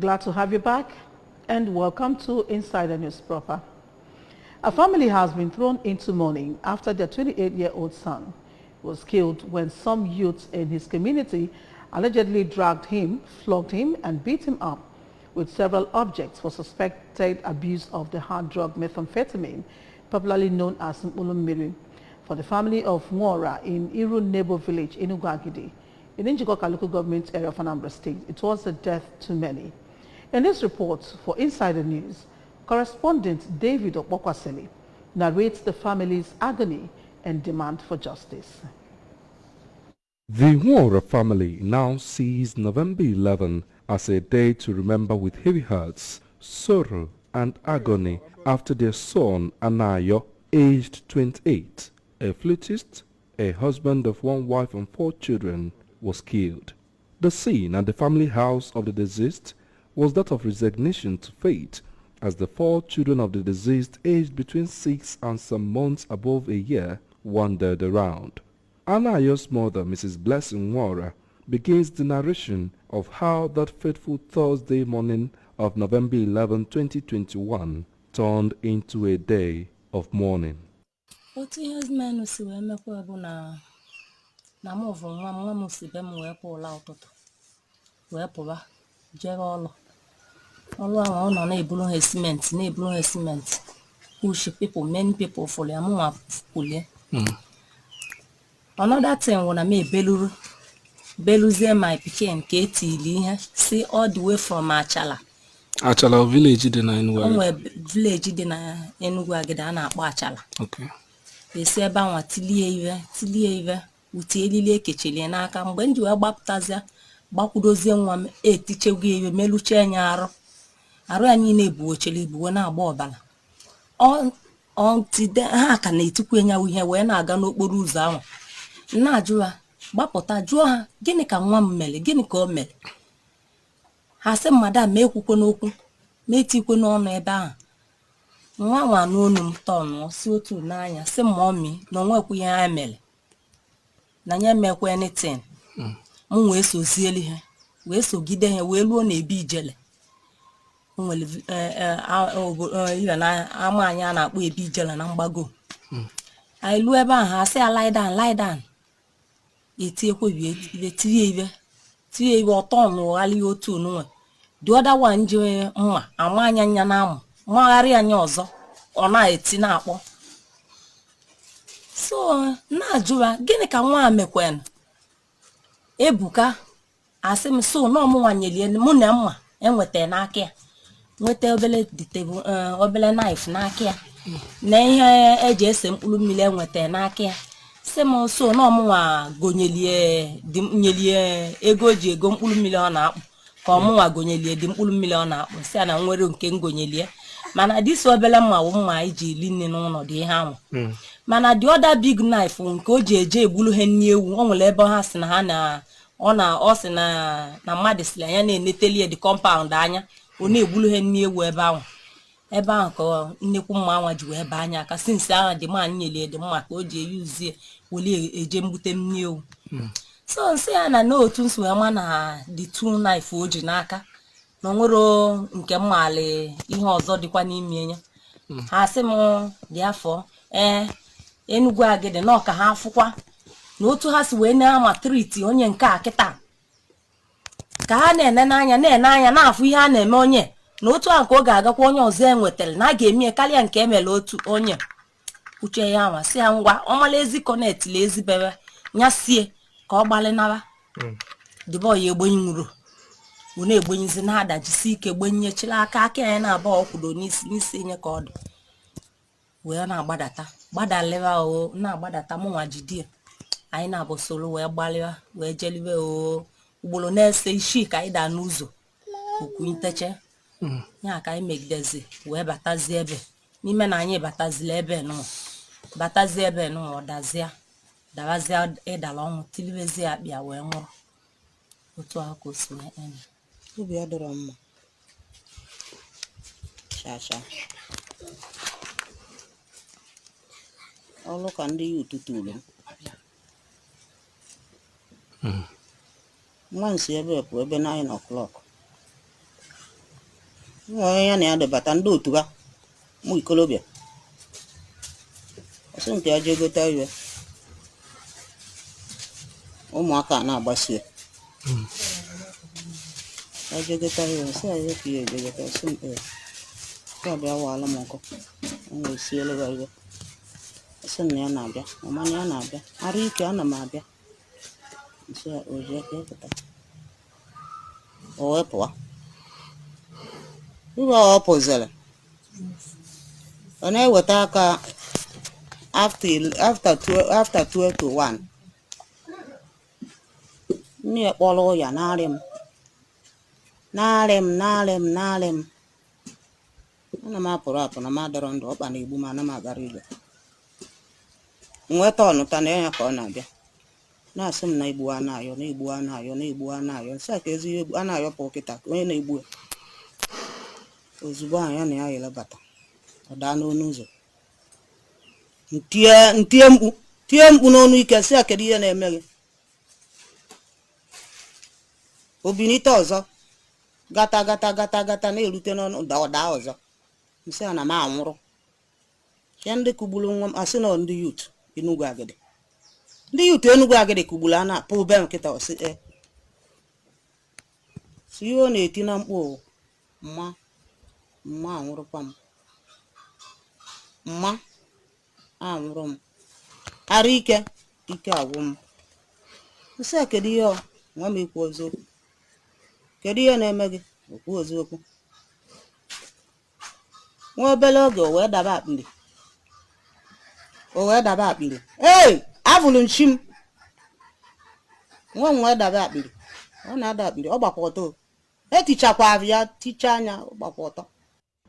Glad to have you back and welcome to Insider News Proper. A family has been thrown into mourning after their 28-year-old son was killed when some youths in his community allegedly dragged him, flogged him and beat him up with several objects for suspected abuse of the hard drug methamphetamine, popularly known as Mulummiri. For the family of Nwora in Iru Nebo village in Ugwagidi, in Njikoka local government area of Anambra state, it was a death to many. In this report for Insider News, correspondent David Okpokwaseli narrates the family's agony and demand for justice. The Nwora family now sees November 11 as a day to remember with heavy hearts, sorrow and agony after their son Anayo, aged 28, a flutist, a husband of one wife and 4 children, was killed. The scene at the family house of the deceased was that of resignation to fate, as the 4 children of the deceased, aged between 6 and some months above a year, wandered around. Anayo's mother, Mrs. Blessing Nwora, begins the narration of how that fateful Thursday morning of November 11, 2021 turned into a day of mourning. Otu ihe menu si wee mekwa bụ na mụ bụ nwa m si be m wee pụla ụtụtụ wee pụba jere ọlụ ahụ ọ nọ na-eburu ha cement push people, many people for ya mụ nwa pulie. Another thing wụ na m beluzie my pikin ka etili ihe si all the way from Achala village dị na Enugu. Onwe village dị na Enugu agịda a na-akpọ Achala. Okay. Esi ebe anwa tilie ive utie elili ekechelie n'aka mgbe m ji wee gbapụtazia gbakwudozie nwa m etichegwu iwe meluche anya arụ ya niile ebuwe na-agba ọbara ha ka na-etikwu nya ihe wee na-aga n'okporo ụzọ ahụ na-ajụ ha gbapụta jụọ ha gịnị ka nwa m mere, gịnị ka o mere. Ha sị madam ma ekwukwe n'okwu ma etikwe n'ọnụ ebe ahụ. Nwa n'onu m tọnụ si otu n'anya sị mọmi na onwekwu ihe ha mere na nye mekwa anything. M wee sozieli ha wee sogide ha wee luo na ebe ijele nwere ile na ama anyị a na-akpọ ebe ijele na mgbago. Anyị luo ebe ahụ ha sị ya lie down etiekwe tie ibe ọtọ n'ụghali otu n'unwe the other one ji mma ama anya na amụ magharị anya ọzọ ọ na-eti na-akpọ. So na-ajụwa gịnị ka nwa mekwen Ebuka asị m so na ọmụnwa nyelie mụ na mma enweta n'aka ya nweta obele knife n'aka ya na ihe eji ese mkpụrụ mmiri enweta n'aka ya sị m so na ọmụnwa nyelie ego ji ego mkpụrụ mmiri ọ na-akpụ ka ọmụnwa gonyelie dị mkpụrụ mmiri ọ na-akpụ sị ya na nwere nke ngonyelie mana disi obele mma wụ mma iji eli nne n'ụlọ dị ihe ahụ. Mana the other big knife nke o ji eje egbulu ha nni ewu o nwere ebe ha sị na ha ọ sị na mmadụ sịrị anya na-enetelie the compound anya ọ na-egbulu ha nni ewu ebe ahụ ka nnekwu mma anwa ji wee baa anya aka sinsi ahụ dị ma nyelie dị mma ka o ji eyuzie weli eje mbute nni ewu. So nsị ya na n'otu nsi wee ma na the 2 knife o ji n'aka na onwere nke mmali ihe ọzọ dịkwa n'ime ya. Ha sị m dị afọ Enugu agịdị na ọka ha afụkwa na otu ha si wee na-ama treat onye nke a kịta ka ha na-ene anya na-afụ ihe a na-eme onye na otu a nke ọ ga-agakwa onye ọzọ enwetara na a ga-eme karịa nke emere otu onye uche ya nwa si ya ngwa ọmala ezi kọnetili ezibere nyasie ka ọ gbalịnara dịbọ ya egbenyi nwụrụ ọ na-egbenyizi na-adajisi ike gbenyechiri aka ya na-aba ọkwụdo n'isi nye ka ọ dị wee gbadalịwa na-agbadata mụnwa jidie anyị na-abụ soro wee gbalịwa wee jeliwe ugboro na-ese isi ka anyị daa n'ụzọ ukwu nteche ya ka anyị megidezi wee batazie ebe n'ime na anyị batazila ebe nụ ọ darazia ịdala ọnwụ tilibezie akpịa wee nwụrụ. Otu ahụ ka o si wee eme. Obi adọrọ mma chacha ọlụ ka ndị ya ụtụtụ ule nwa nsi ebe pụ ebe 9 o'clock ya na ya debata ndị otu ha mụ ikolobịa ọsị nke ya jee gote iwe ụmụaka na-agbasie ya jee gote iwe sị ya ihe ka ya eje gote ọsị m ya bịa waala m nkụ ọ na-esielu ha iwe ọsị na ya na-abịa ọmana ya na-abịa arụ ike ana m abịa nsị ya oje ka ịpụta o wee pụọ iwe ọ pụziri ọ na-eweta aka after 12 to 1 nne ya kpọrọ ya narị m ana m apụrụ apụ na m adọrọ ndụ ọkpa na egbu m ana m agara ije nweta ọnụta na ya ka ọ na-abịa na-asị m na igbu a na-ayọ nsị a ka ezi ihe a na-ayọpụ kịta ka onye na-egbu ozugbo ahụ ya na ya yere bata ọ daa n'ọnụ ụzọ tie mkpu n'ọnụ ike sị a kedu ihe na-eme gị obinite ọzọ gata na-erute n'ọnụ ụda ọzọ nsị a na m anwụrụ ya ndị kugburu nwa m asị na ndị yut Enugu Agidi kugburu a na-apụ be nkịta ọsị si ihe ọ na-eti na mkpu mma anwụrụkwa m mma anwụrụ m arụ ike agwụ m nsị a kedu ihe nwa m ekwu eziokwu kedu ihe na-eme gị okwu eziokwu nwa obere oge o wee daba akpịrị abụrụ nchi m nwa m wee daba akpịrị ọ na-ada akpịrị ọ gbakwa ọtọ etichakwa ya ticha anya ọ gbakwa ọtọ.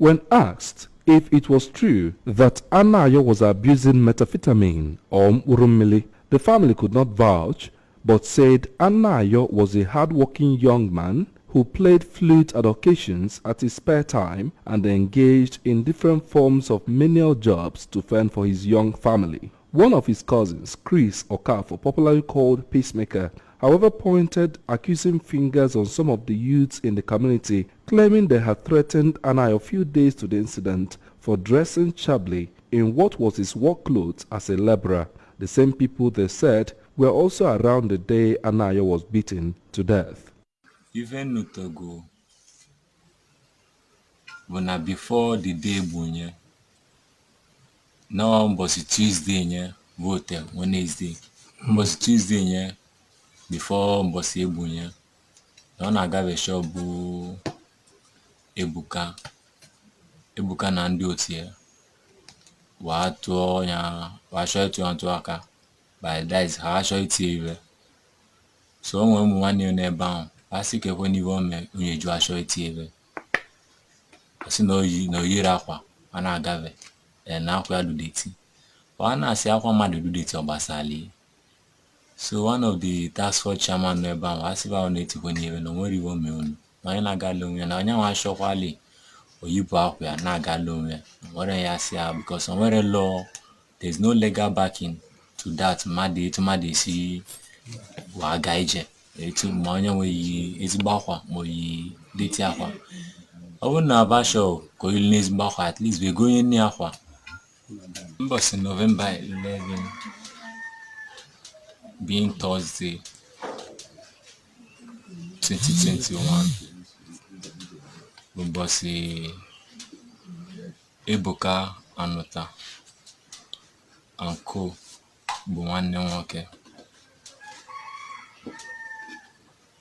When asked if it was true that Anayo was abusing methamphetamine or mkpụrụ, the family could not vouch, but said Anayo was a hard-working young man who played flute at occasions at his spare time and engaged in different forms of menial jobs to fend for his young family. One of his cousins, Chris Okafo, popularly called Peacemaker, however, pointed accusing fingers on some of the youths in the community, claiming they had threatened Anayo a few days to the incident for dressing shabbily in what was his work clothes as a laborer. The same people, they said, were also around the day Anayo was beaten to death. Even Nutogo, when before the day bunye, now was Tuesday nye vote Wednesday, was Tuesday nye before Mbosi bunye, now na gave shop bu ebuka na ndị otie wa tụọ ya wa show to antu aka by that is ha show it so nwe ụmụ nwanne n'ebe ahụ asị ke when you me onye ju asho etiebe asị na oyiri akwa ana agave na akwa ya dudeti ọ na-asị akwa mmadụ dudeti ọgbasali. So one of the task force chairman n'ebe ahụ asị ba ọ na-etikwa n'iwe na nwere iwe me unu na onye na-agala onwe na onye nwa ashokwali oyipu akwa ya na-agala onwe nwere ya asị ya because nwere law, there is no legal backing to that mmadụ isi wa aga ije etu ma onye nweghị ezigbo akwa ma oyi deti akwa ọ bụrụ na abasho ka oyili n'ezigbo akwa at least we go onye nne akwa. Mbọsị November 11 being Thursday 2021 mbọsị Ebuka Anụta anko bụ nwanne nwoke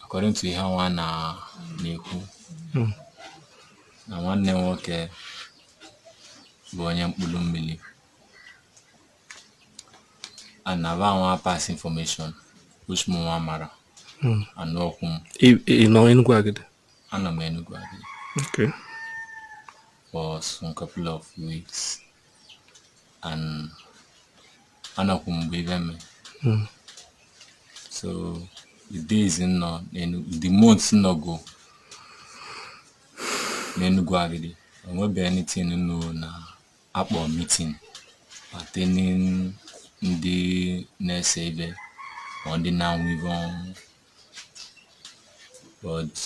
according to ihe nwa na-ekwu na nwanne nwoke bụ onye mkpụrụ mmiri and na nwa pass information which mụ nwa mara anụ okwu m. Ị nọ Enugu Agidi? Ana m Enugu Agidi. Okay. For some couple of weeks and anọkwu m mgbe ibe me. So the days the months go n'Enugu Agidi enwebe anything na akpọ meeting attending ndị na-ese ibe ọ ndị na-anwụ ibe but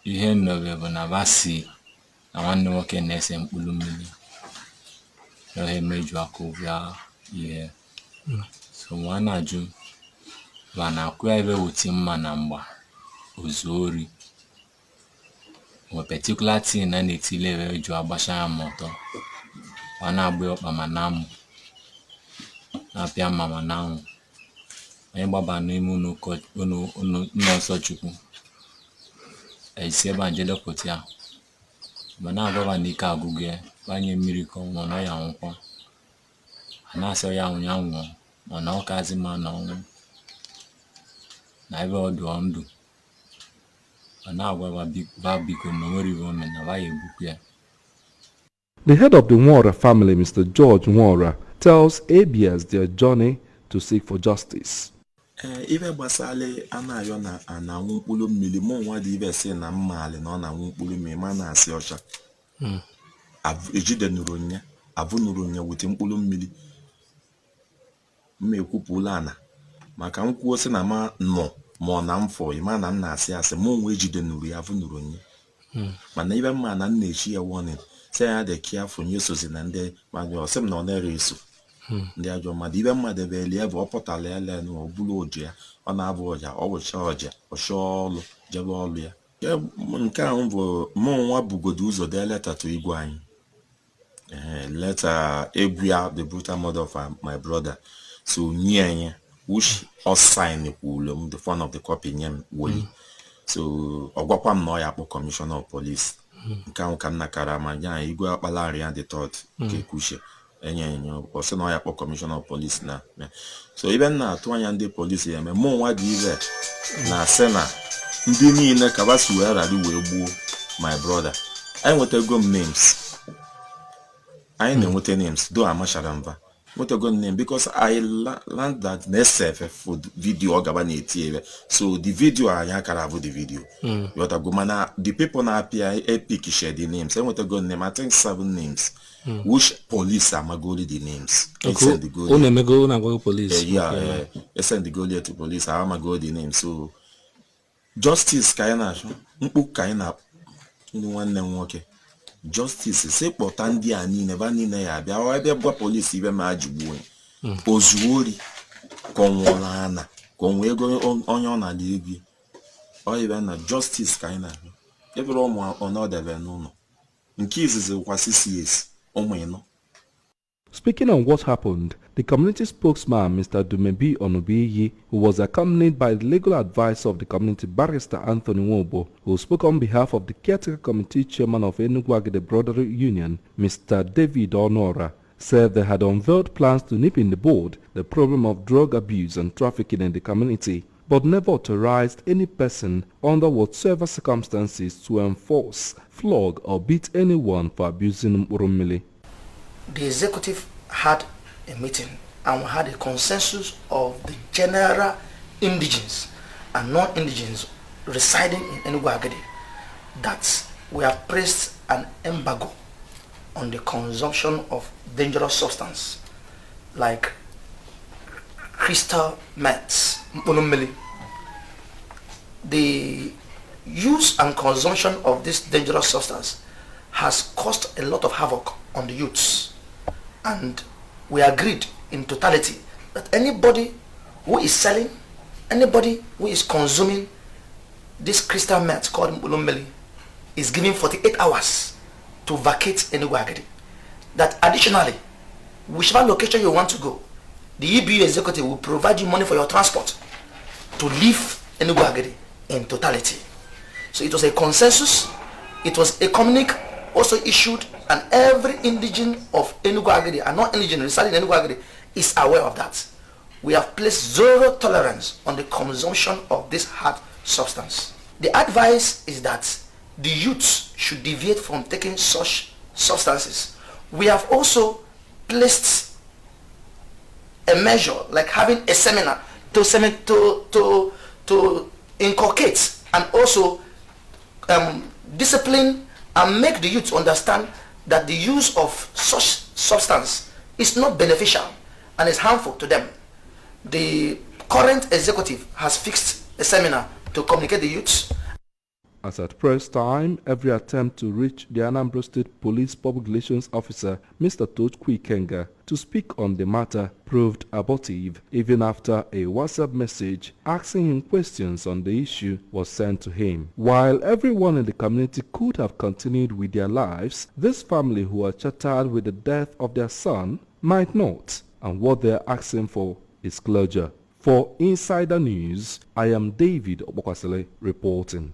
ihe nnọbe bụ na basi na nwanne nwoke na-ese mkpụrụ mmiri ihe meju aka bịa ihe so nwa na-ajụ ba na-akwụ ya ebe wuti mma na mgba ozu ori o particular thing na na-etile ebe ju agbasha ya moto ọ na-agba ọkpa ma na-amụ na-apịa mama na-anwụ anyị gbaba n'ime ụlọ nsọ Chukwu esi ebe a jedepụta ya ma na-agwaba n'ike agụgụ ya banye mmiri ka ọ nwụọ na ya nwụkwa a na-asọ ya nwụ ya nwụọ mana ọ kazi ma na ọnwụ na ebe ọ dị ndụ ma na-agwaba biko na onwere iwe ome na ba ya ebukwu ya. The head of the Nwora family, Mr. George Nwora, tells ABS their journey to seek for justice. Ife gbasale anayo na ananwụ mkpụrụ mmiri mụ nwa dị ibe si na mmali na ọ na-anwụ mkpụrụ mmiri ma na-asị ọcha ejide nụrụ nya avụ nụrụ nya wute mkpụrụ mmiri mma ekwupụla ana maka nkwuo si na ma nọ ma ọ na mfọ ịma na m na-asị asị mụ nwa ejide nụrụ ya avụ nụrụ nya mana ibe mma na nna echi ya warning say ya dị careful nye sozi na ndị mmadụ ọsị m na ọ na-ere eso ndị ajọ mmadụ ibe mmadụ ebe eli ebe ọ pụtara ya len ọ bụrụ oji ya ọ na-abụ ọja ọ wụcha ọja ọchọ ọlụ jebe ọlụ ya nke ahụ bụ mụ nwa bugodo ụzọ dee leta to igwe anyị leta egwu ya the brutal murder of my brother so nye anyị which ọ sign kwulu m the front of the copy nye m woli so ọ gwakwa m na ọ ya akpọ commissioner of police nke ahụ ka m nakara ma nya igwe akpalari ya the third nke kwuche enye ọ sị na ọ ya kpọ commissioner of police na so ibe m na-atụ anya ndị polisi ya eme mụ nwa dị ibe na sị na ndị niile ka ba si wee rari wee gbuo my brother anyị nwetago m names anyị na-enweta names do amachara mba nwetago name because I learned that na SF food video ọ gaba na-eti ebe so the video anyị akara abụ the video yotago mana the people na-apịa epic share the names enwetago name I think 7 names which police amagoli the names send the police send the goal to police amagoli the names so justice ka anyị na-achọ mkpu ka anyị na ndị nwanne nwoke justice se kpọta ndị a niile ba niile ya abịa ọ ebe gwa polisi ibe ma ajigbuo ozuori ka ọnwụla ana ka onwe ego onye ọ na-adị egwu ọ ibe na justice ka anyị na-achọ ebere ụmụ ọnọdebe n'ụlọ nke izizi kwa CCS ụmụ ịnọ. Speaking on what happened, the community spokesman, Mr. Dumebi Onubiyi, who was accompanied by the legal advisor of the community, Barrister Anthony Nwobo, who spoke on behalf of the caretaker committee chairman of Enugu-Agide Brotherhood Union, Mr. David Onora, said they had unveiled plans to nip in the bud the problem of drug abuse and trafficking in the community, but never authorized any person under whatsoever circumstances to enforce, flog or beat anyone for abusing Murumili. The executive had a meeting and we had a consensus of the general indigenes and non-indigenes residing in Enugu-Agide that we have placed an embargo on the consumption of dangerous substance like crystal meth, Mpunumili. The use and consumption of this dangerous substance has caused a lot of havoc on the youths, and we agreed in totality that anybody who is selling, anybody who is consuming this crystal meth called Mpunumili is given 48 hours to vacate Enugu-Agide. That additionally, whichever location you want to go, the EBU executive will provide you money for your transport to leave Enugu-Agide in totality. So it was a consensus, it was a communique also issued, and every indigene of Enugu-Agide and non-indigene residing in Enugu-Agide is aware of that. We have placed zero tolerance on the consumption of this hard substance. The advice is that the youths should deviate from taking such substances. We have also placed a measure like having a seminar to inculcate and also discipline and make the youth understand that the use of such substance is not beneficial and is harmful to them. The current executive has fixed a seminar to communicate the youths. As at press time, every attempt to reach the Anambra State Police Public Relations Officer, Mr. Tochukwu Ikenga, to speak on the matter proved abortive, even after a WhatsApp message asking him questions on the issue was sent to him. While everyone in the community could have continued with their lives, this family who are shattered with the death of their son might not, and what they are asking for is closure. For Insider News, I am David Obokwasile reporting.